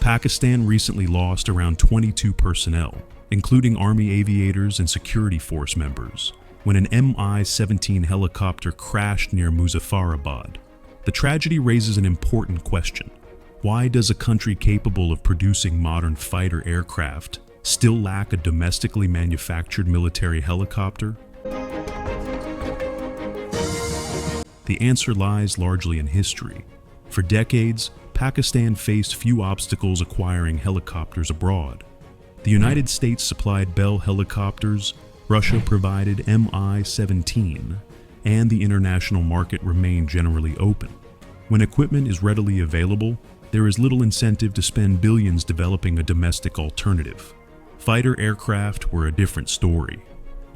Pakistan recently lost around 22 personnel, including Army aviators and security force members, when an Mi-17 helicopter crashed near Muzaffarabad. The tragedy raises an important question. Why does a country capable of producing modern fighter aircraft still lack a domestically manufactured military helicopter? The answer lies largely in history. For decades, Pakistan faced few obstacles acquiring helicopters abroad. The United States supplied Bell helicopters, Russia provided Mi-17, and the international market remained generally open. When equipment is readily available, there is little incentive to spend billions developing a domestic alternative. Fighter aircraft were a different story.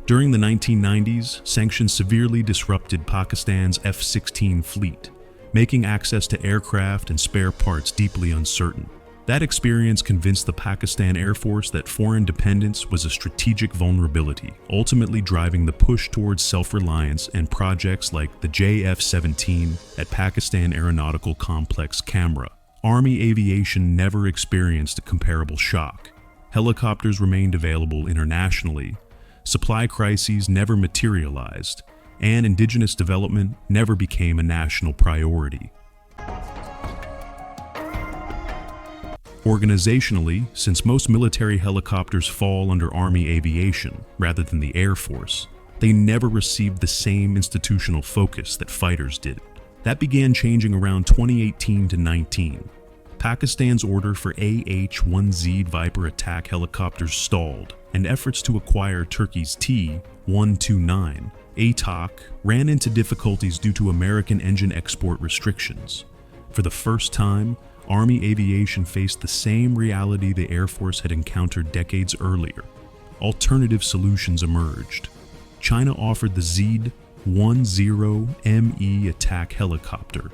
During the 1990s, sanctions severely disrupted Pakistan's F-16 fleet, making access to aircraft and spare parts deeply uncertain. That experience convinced the Pakistan Air Force that foreign dependence was a strategic vulnerability, ultimately driving the push towards self-reliance and projects like the JF-17 at Pakistan Aeronautical Complex, Camera. Army Aviation never experienced a comparable shock. Helicopters remained available internationally, supply crises never materialized, and indigenous development never became a national priority. Organizationally, since most military helicopters fall under Army Aviation rather than the Air Force, they never received the same institutional focus that fighters did. That began changing around 2018 to 19. Pakistan's order for AH-1Z Viper attack helicopters stalled, and efforts to acquire Turkey's T129 ATAK ran into difficulties due to American engine export restrictions. For the first time, Army Aviation faced the same reality the Air Force had encountered decades earlier. Alternative solutions emerged. China offered the Z-10ME ATAK helicopter,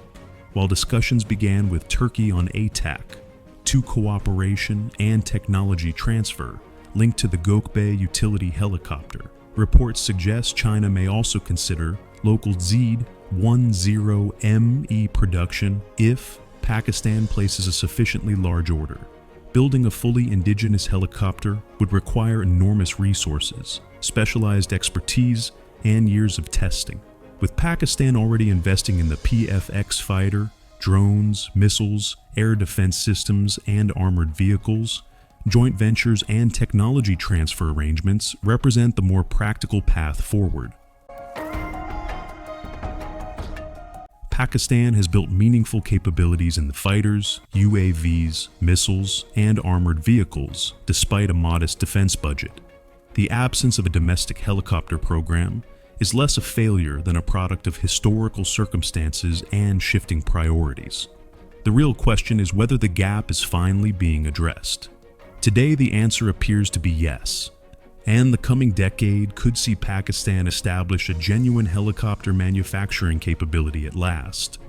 while discussions began with Turkey on ATAK-II cooperation and technology transfer linked to the Gokbey utility helicopter. Reports suggest China may also consider local Z-10ME production if Pakistan places a sufficiently large order. Building a fully indigenous helicopter would require enormous resources, specialized expertise, and years of testing. With Pakistan already investing in the PFX fighter, drones, missiles, air defense systems, and armored vehicles, joint ventures and technology transfer arrangements represent the more practical path forward. Pakistan has built meaningful capabilities in the fighters, UAVs, missiles, and armored vehicles, despite a modest defense budget. The absence of a domestic helicopter program is less a failure than a product of historical circumstances and shifting priorities. The real question is whether the gap is finally being addressed. Today, the answer appears to be yes, and the coming decade could see Pakistan establish a genuine helicopter manufacturing capability at last.